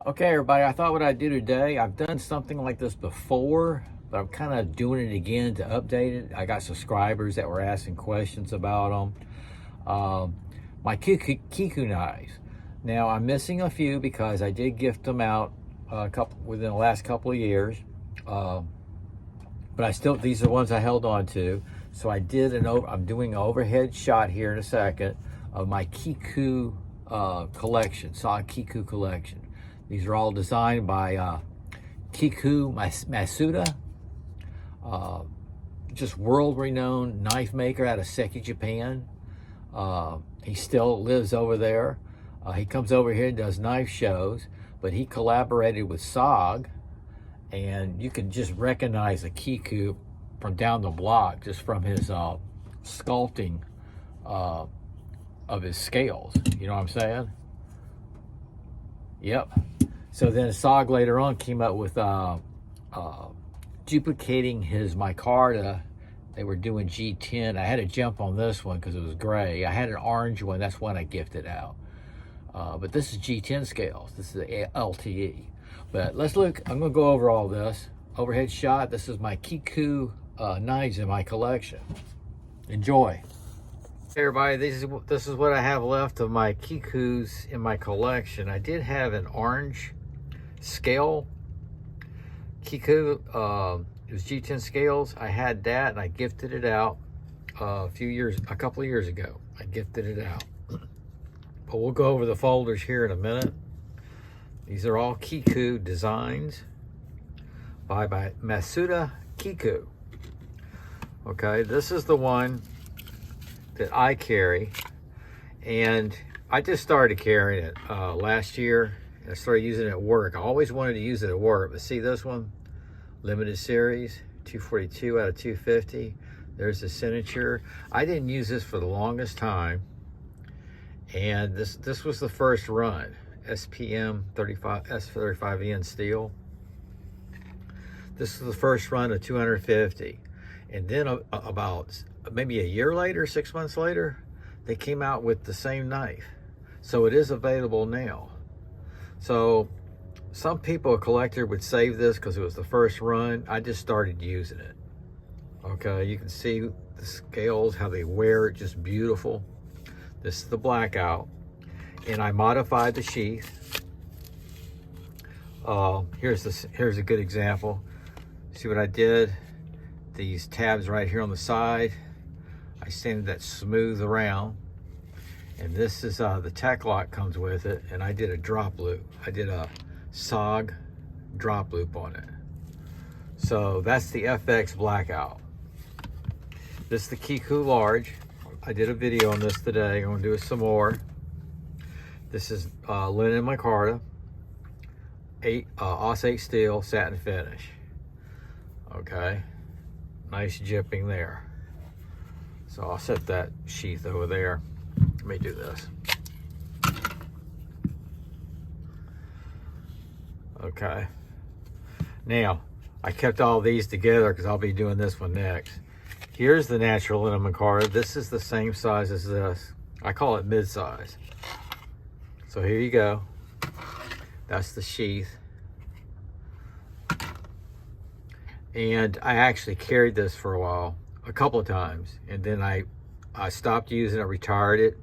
Okay, everybody, I thought what I'd do today, I've done something like this before, but I'm kind of doing it again to update it. I got subscribers that were asking questions about them. My KIKU knives. Now, I'm missing a few because I did gift them out within the last couple of years. Uh, but these are the ones I held on to. So I'm doing an overhead shot here in a second of my KIKU collection, SOG KIKU collection. These are all designed by KIKU Masuda, just world-renowned knife maker out of Seki, Japan. He still lives over there. He comes over here and does knife shows, but he collaborated with SOG, and you can just recognize the KIKU from down the block just from his sculpting of his scales. You know what I'm saying? Yep. So then SOG later on came up with duplicating his micarta. They were doing G10. I had to jump on this one because it was gray. I had an orange one. That's one I gifted out. But this is G10 scales. This is the LTE. But let's look. I'm going to go over all this. Overhead shot. This is my KIKU knives in my collection. Enjoy. Hey everybody, this is what I have left of my KIKUs in my collection. I did have an orange scale KIKU. It was G10 scales. I had that and I gifted it out a couple of years ago. I gifted it out. But we'll go over the folders here in a minute. These are all KIKU designs by Masuda KIKU. Okay, this is the one that I carry, and I just started carrying it last year. I started using it at work. I always wanted to use it at work, but see this one, limited series, 242 out of 250. There's the signature. I didn't use this for the longest time, and this was the first run, SPM 35 S35N steel. This was the first run of 250, and then about maybe a year later, 6 months later, they came out with the same knife. So it is available now. So some people, a collector, would save this because it was the first run. I just started using it. Okay, you can see the scales, how they wear it, just beautiful. This is the blackout. And I modified the sheath. Here's a good example. See what I did? These tabs right here on the side, I sanded that smooth around, and this is the tech lock comes with it, and I did a drop loop. I did a SOG drop loop on it. So that's the FX blackout. This is the KIKU large. I did a video on this today. I'm gonna do it some more. This is linen micarta, AUS 8 steel, satin finish. Okay, nice jipping there. So I'll set that sheath over there. Let me do this. Okay. Now, I kept all these together because I'll be doing this one next. Here's the natural linen micarta. This is the same size as this. I call it mid-size. So here you go. That's the sheath. And I actually carried this for a while, a couple of times, and then I stopped using it, retired it.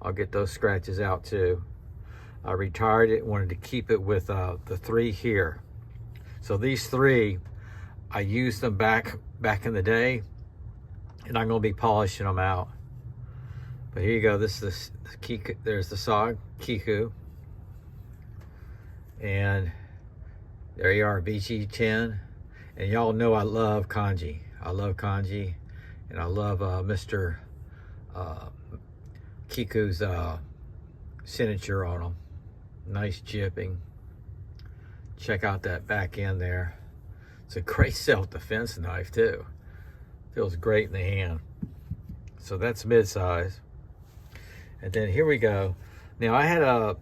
I'll get those scratches out too. I retired it, wanted to keep it with the three here. So these three, I used them back in the day, and I'm gonna be polishing them out. But here you go, this is the KIKU, there's the SOG KIKU. And there you are, BG10. And y'all know I love kanji. I love kanji, and I love Mr. KIKU's signature on them. Nice jipping. Check out that back end there. It's a great self-defense knife too. Feels great in the hand. So that's mid-size. And then here we go. Now I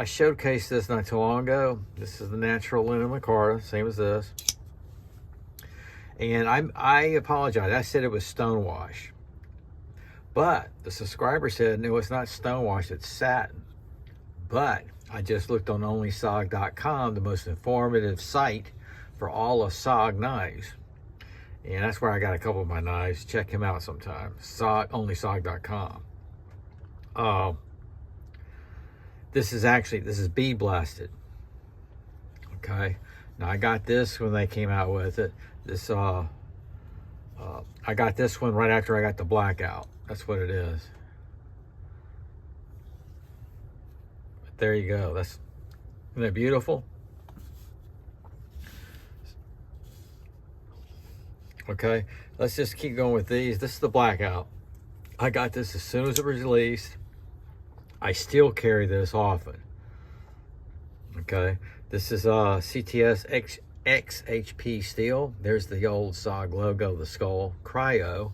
showcased this not too long ago. This is the natural linen micarta, same as this. And I apologize. I said it was stonewash. But the subscriber said, no, it's not stonewash, it's satin. But I just looked on onlysog.com, the most informative site for all of SOG knives. And that's where I got a couple of my knives. Check him out sometime. Onlysog.com. This is bead blasted. Okay. Now I got this when they came out with it. I got this one right after I got the blackout. That's what it is. But there you go. Isn't that beautiful? Okay, let's just keep going with these. This is the blackout. I got this as soon as it was released. I still carry this often. Okay, this is CTS XHP steel. There's the old SOG logo, the skull. Cryo.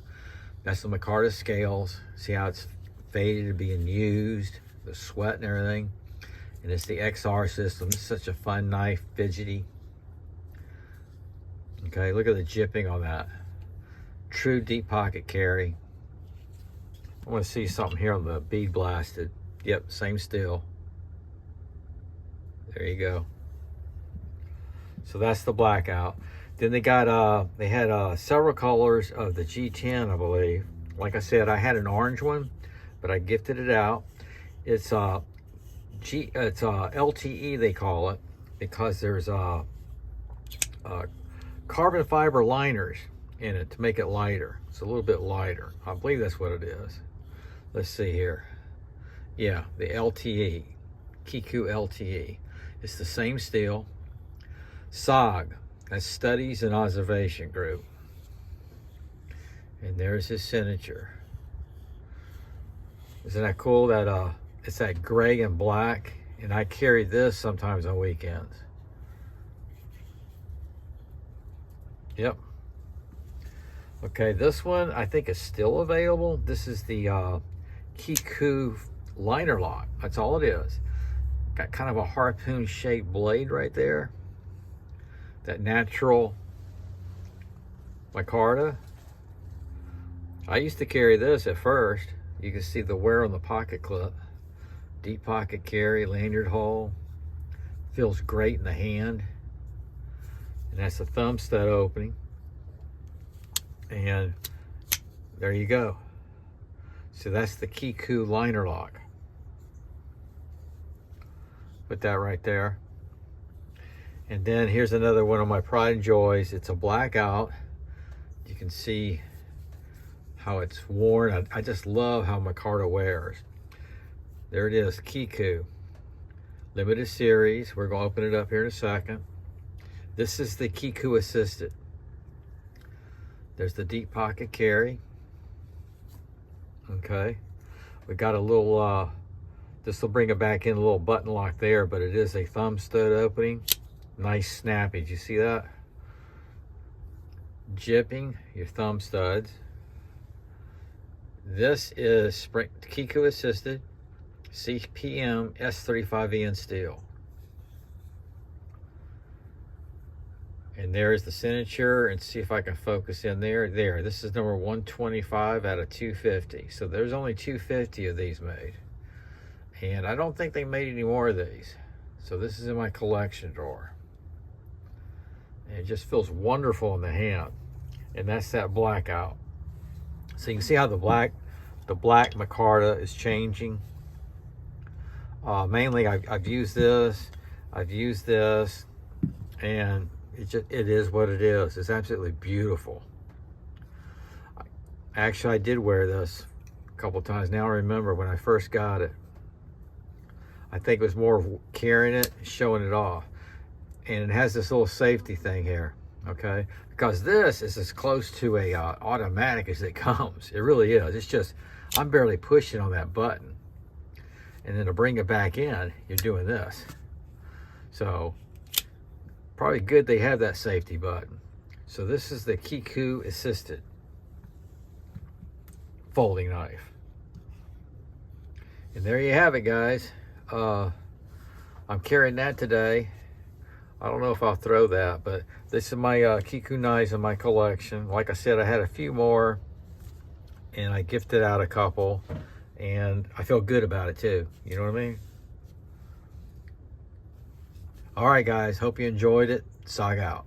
That's the micarta scales. See how it's faded and being used, the sweat and everything. And it's the XR system. It's such a fun knife, fidgety. Okay, look at the jipping on that. True deep pocket carry. I want to see something here on the bead blasted. Yep, same steel. There you go. So that's the blackout. Then they had several colors of the G10, I believe. Like I said, I had an orange one, but I gifted it out. It's LTE they call it, because there's carbon fiber liners in it to make it lighter. It's a little bit lighter. I believe that's what it is. Let's see here. Yeah, the LTE, KIKU LTE. It's the same steel. SOG, that's Studies and Observation Group. And there's his signature. Isn't that cool? That it's that gray and black, and I carry this sometimes on weekends. Yep. Okay, this one I think is still available. This is the KIKU liner lock. That's all it is. Got kind of a harpoon shaped blade right there. That natural micarta. I used to carry this at first. You can see the wear on the pocket clip. Deep pocket carry, lanyard hole. Feels great in the hand. And that's the thumb stud opening. And there you go. So that's the KIKU liner lock. Put that right there. And then here's another one of my pride and joys. It's a blackout. You can see how it's worn. I just love how micarta wears. There it is, KIKU. Limited series. We're going to open it up here in a second. This is the KIKU Assisted. There's the deep pocket carry. Okay. We got a little, this will bring it back in, a little button lock there, but it is a thumb stud opening. Nice snappy. Do you see that? Jipping your thumb studs. This is KIKU Assisted CPM S35EN steel. And there's the signature, and see if I can focus in there. There, this is number 125 out of 250. So there's only 250 of these made. And I don't think they made any more of these. So this is in my collection drawer. And it just feels wonderful in the hand. And that's that blackout. So you can see how the black micarta is changing. Mainly I've used this, and it is what it is. It's absolutely beautiful. Actually, I did wear this a couple times. Now I remember when I first got it. I think it was more of carrying it, showing it off. And it has this little safety thing here, okay? Because this is as close to a automatic as it comes. It really is. It's just, I'm barely pushing on that button. And then to bring it back in, you're doing this. So, probably good they have that safety button. So this is the KIKU Assisted folding knife. And there you have it, guys. I'm carrying that today. I don't know if I'll throw that, but this is my KIKU knives in my collection. Like I said, I had a few more, and I gifted out a couple, and I feel good about it too. You know what I mean? All right, guys. Hope you enjoyed it. SOG out.